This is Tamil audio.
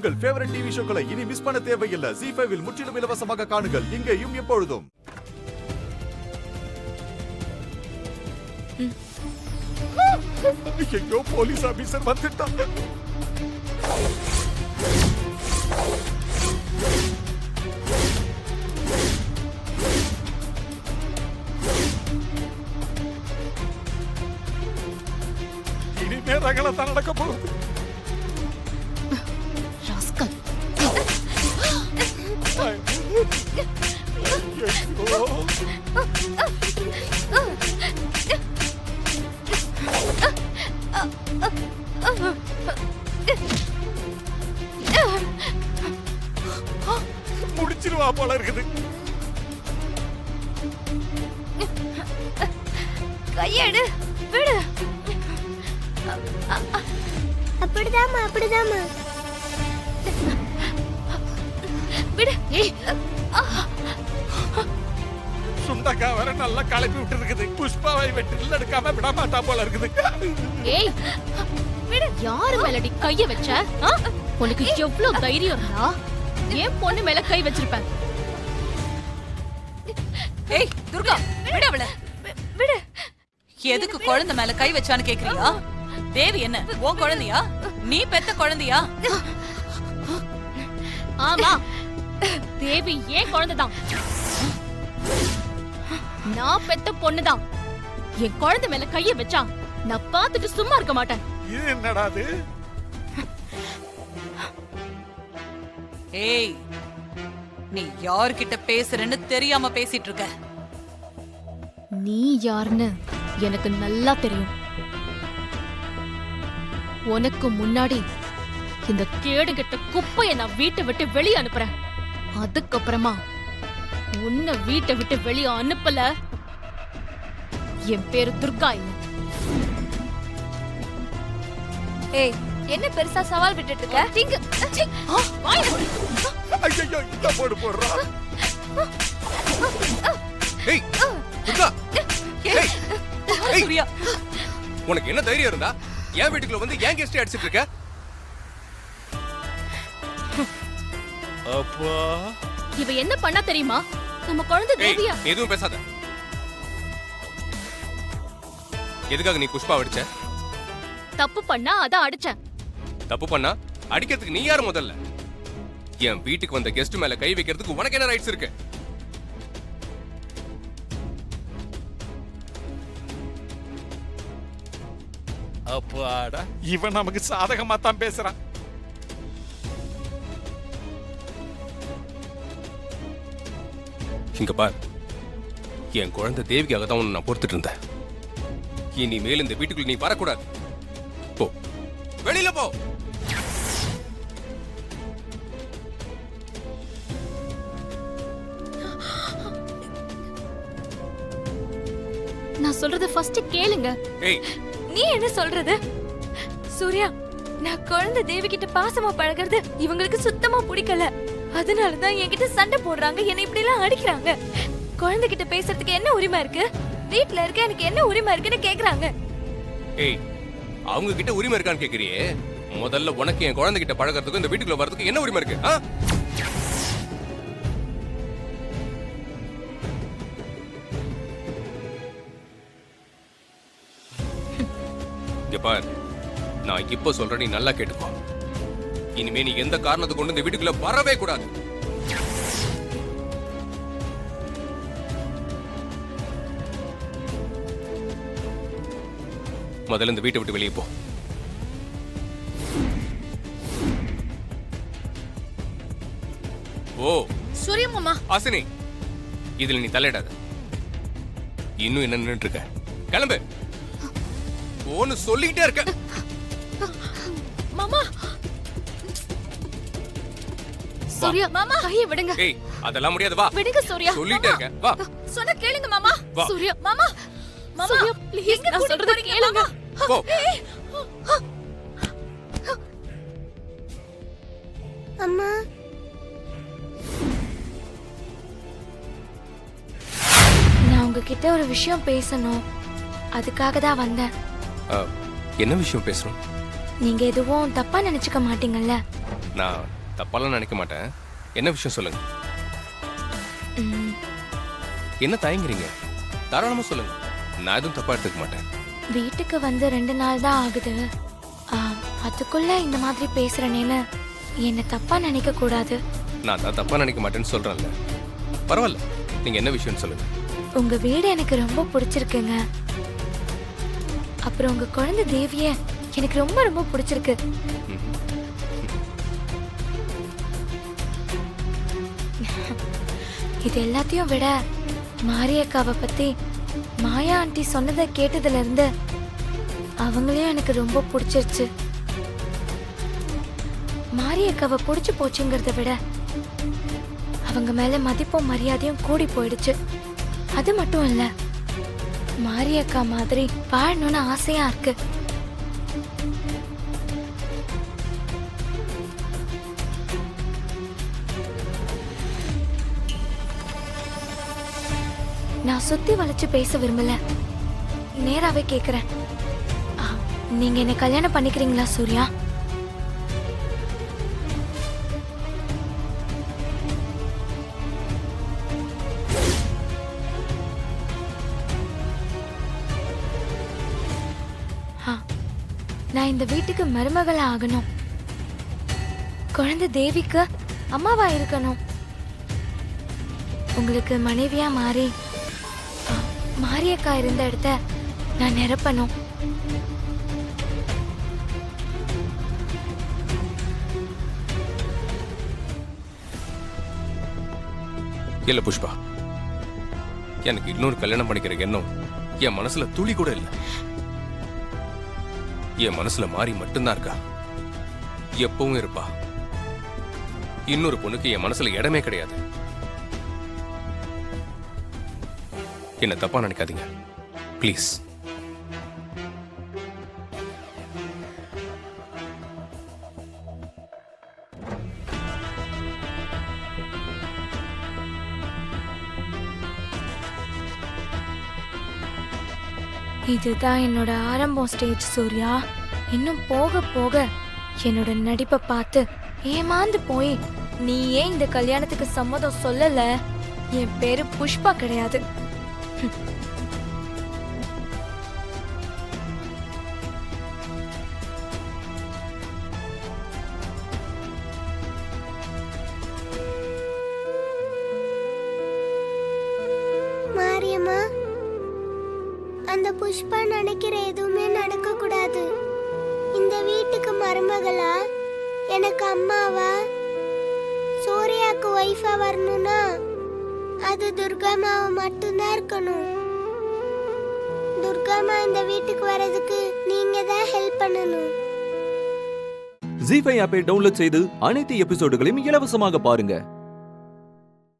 உங்கள் ஃபேவரட் டிவி ஷோக்களை இனி மிஸ் பண்ண தேவையில்லை. ZEE5 இல் முற்றிலும் இலவசமாக காணுங்கள். இங்கேயும் எப்பொழுதும். ஐயோ, போலீஸ் ஆபீசர் வந்துட்டாங்க. இனிமே ரகலை தான் நடக்க போகுது. முடிச்சிருவா போல இருக்குது. கையெடு, விடு. அப்படிதாம்மா அப்படிதாம்மா விடு. சுண்டக்கா வர நல்லா கலப்பி விட்டு இருக்குது. புஷ்பாவை வெற்றில் எடுக்காம விட மாட்டா போல இருக்குது. ஏய், விடு. யாரு மேலடி கைய வச்ச? உனக்கு எவ்வளவு தைரியம் இருந்தா ஏன் பொண்ணு மேல கை வச்சிருப்ப? ஏய் துர்கா, விடு அவள. விடு. எதுக்கு குழந்தை மேல கை வச்சான்னு கேக்குறியா? தேவி என்ன உன் குழந்தையா? நீ பெத்த குழந்தையா? ஆமா, தேவி ஏன் குழந்தைதான். நான் பெத்த பொண்ணுதான். என் குழந்தை மேல கைய வச்சா நான் பார்த்துட்டு சும்மா இருக்க மாட்டேன். இது என்னடா இது? ஏய், நீ யார்கிட்ட பேசுறன்னு தெரியாம பேசிட்டு இருக்க. நீ யாருன்னு எனக்கு நல்லா தெரியும். உனக்கு முன்னாடி இந்த கேடுகெட்ட குப்பையை நான் வீட்டை விட்டு வெளியே அனுப்புறேன். அதுக்கப்புறமா உன்னை வீட்டை விட்டு வெளியே அனுப்பல, என் பேரு துர்கா இல்ல. ஏய், என்ன பெருசா சவால் விட்டுட்டு இருக்க? திங்கு. ஐயோ, இந்த போடு போடுறா. ஏய் துர்கா, ஏய் ஏய், சூர்யா, உனக்கு என்ன தைரியம் இருந்தா என் வீட்டுக்குள்ள வந்து ஏன் கெஸ்ட் அடிச்சிட்டு இருக்க? அப்பா, இவ என்ன பண்ணா தெரியுமா? நம்ம குழந்தை ஏய், தேவியா. எதுவும் பேசாத. எதுக்காக நீ புஷ்பா அடிச்ச? தப்பு பண்ணா அத அடிச்சேன். தப்பு பண்ணா அடிக்கிறதுக்கு நீ யாரு முதல்ல? என் வீட்டுக்கு வந்த கெஸ்ட் மேல கை வைக்கிறதுக்கு உனக்கு என்ன ரைட்ஸ் இருக்கு? அப்பாடா, இவன் நமக்கு சாதகமா தான் பேசுறான். இங்க பார், என் குழந்தை தேவிக்காக தான் உன்னை நான் பொறுத்துட்டு இருந்தேன். இனிமேல் இந்த வீட்டுக்குள்ள நீ வரக்கூடாது. போ, வெளியில போ. நான் சொல்றத ஃபர்ஸ்ட் கேளுங்க. ஏய், நீ என்ன சொல்றது? சூர்யா, நான் குழந்தை தேவி கிட்ட பாசமா பழகிறது இவங்களுக்கு சுத்தமா பிடிக்கல. அதனாலதான் என்கிட்ட சண்டை போடுறாங்க, என்னை இப்படி எல்லாம் அடிக்கிறாங்க. குழந்தை கிட்ட பேசுறதுக்கு என்ன உரிமை இருக்கு? வீட்ல இருக்க எனக்கு என்ன உரிமை இருக்குன்னு கேக்குறாங்க. ஏய், அவங்க கிட்ட உரிமை இருக்கான்னு கேக்குறியே? முதல்ல உனக்கு என் குழந்தை கிட்ட பழகிறதுக்கு இந்த வீட்டுக்குள்ள வர்றதுக்கு என்ன உரிமை இருக்கு? பார், நான் இப்ப சொல்றேன், நீ நல்லா கேட்டுக்கோ. இனிமே நீ எந்த காரணத்தை கொண்டு இந்த வீட்டுக்குள்ள வரவே கூடாது. முதல்ல இந்த வீட்டை விட்டு வெளியே போ. ஓ சூர்யா மாமா. ஆசினி, இதுல நீ தலையிடாத. இன்னும் என்ன நின்னுட்டு இருக்க? கிளம்பு. ஓன்னு சொல்லிட்டே இருக்க. மாமா. சூர்யா மாமா, கையை விடுங்க. ஏய், அதெல்லாம் முடியாது, வா. விடுங்க சூர்யா. சொல்லிட்டே இருக்க, வா. சொன்னா கேளுங்க மாமா. வா. சூர்யா மாமா. மாமா, சூர்யா ப்ளீஸ், நான் சொல்றத கேளுங்க. போ. அம்மா. நான் உங்ககிட்ட ஒரு விஷயம் பேசணும், அதுக்காக தான் வந்தேன். என்ன விஷயம் பேசுறோம்? நீங்க எதுவும் தப்பா நினைச்சுக்க மாட்டீங்கல்ல? நான் தப்பாலாம் நினைக்க மாட்டேன். என்ன விஷயம் சொல்லுங்க. ம், என்ன தயங்குறீங்க? தாராளமா சொல்லுங்க. நான் எதுவும் தப்பா எடுத்துக்க மாட்டேன். வீட்டுக்கு வந்து 2 நாள் தான் ஆகுது. ஆ, அதுக்குள்ள இந்த மாதிரி பேசுறனேன்னு என்ன தப்பா நினைக்க கூடாது. நான் தான் தப்பா நினைக்க மாட்டேன்னு சொல்றேன்ல. பரவாயில்ல, நீங்க என்ன விஷயம்னு சொல்லுங்க. உங்க வீடு எனக்கு ரொம்ப பிடிச்சிருக்குங்க. அப்புறம் உங்க குழந்தை தேவிய எனக்கு ரொம்ப ரொம்ப பிடிச்சிருக்கு. ம். இது எல்லாத்தையும் விட மாரியக்காவை பத்தி மாயா ஆண்டி சொன்னதை கேட்டதுல இருந்து அவங்களையும் எனக்கு ரொம்ப பிடிச்சிருச்சு. மாரியக்காவை பிடிச்சு போச்சுங்கிறத விட அவங்க மேல மதிப்பும் மரியாதையும் கூடி போயிடுச்சு. அது மட்டும் இல்ல, மாரியக்கா மாதிரி வாழணும்னு ஆசையா இருக்கு. நான் சுத்தி வளைச்சு பேச விரும்பல, நேராவே கேக்குறேன். நீங்க என்ன கல்யாணம் பண்ணிக்கிறீங்களா சூர்யா? நான் இந்த வீட்டுக்கு மருமகளா ஆகணும். குழந்தை தேவிக்கு அம்மாவா இருக்கணும். உங்களுக்கு மனைவியா மாறி மாரியக்கா இருந்த இடத்த நான் நிரப்பணும். இல்ல புஷ்பா, எனக்கு இன்னொரு கல்யாணம் பண்ணிக்கிற எண்ணம் என் மனசுல துளி கூட இல்ல. என் மனசுல மாறி மட்டும்தான் இருக்கா. எப்பவும் இருப்பா. இன்னொரு பொண்ணுக்கு என் மனசுல இடமே கிடையாது. என்ன தப்பா நினைக்காதீங்க ப்ளீஸ். இதுதான் என்னோட ஆரம்பம் ஸ்டேஜ் சூர்யா. இன்னும் போக போக என்னோட நடிப்பை பார்த்து ஏமாந்து போய் நீ ஏன் இந்த கல்யாணத்துக்கு சம்மதம் சொல்லல? என் பேரு புஷ்பா கிடையாது. மாரியம்மா, அந்த புஷ்பா நினைக்கிற எதுவுமே நடக்க கூடாது. இந்த வீட்டுக்கு மருமகளா, எனக்கு அம்மாவா, சூர்யாக்கு ஒய்ஃபா வரணும்னா அது துர்காமாவை மட்டும்தான் இருக்கணும். துர்காமா இந்த வீட்டுக்கு வர்றதுக்கு நீங்க தான் ஹெல்ப் பண்ணணும். ஜீ5 ஆப்பை டவுன்லோட் செய்து அனைத்து எபிசோடுகளையும் இலவசமாக பாருங்க.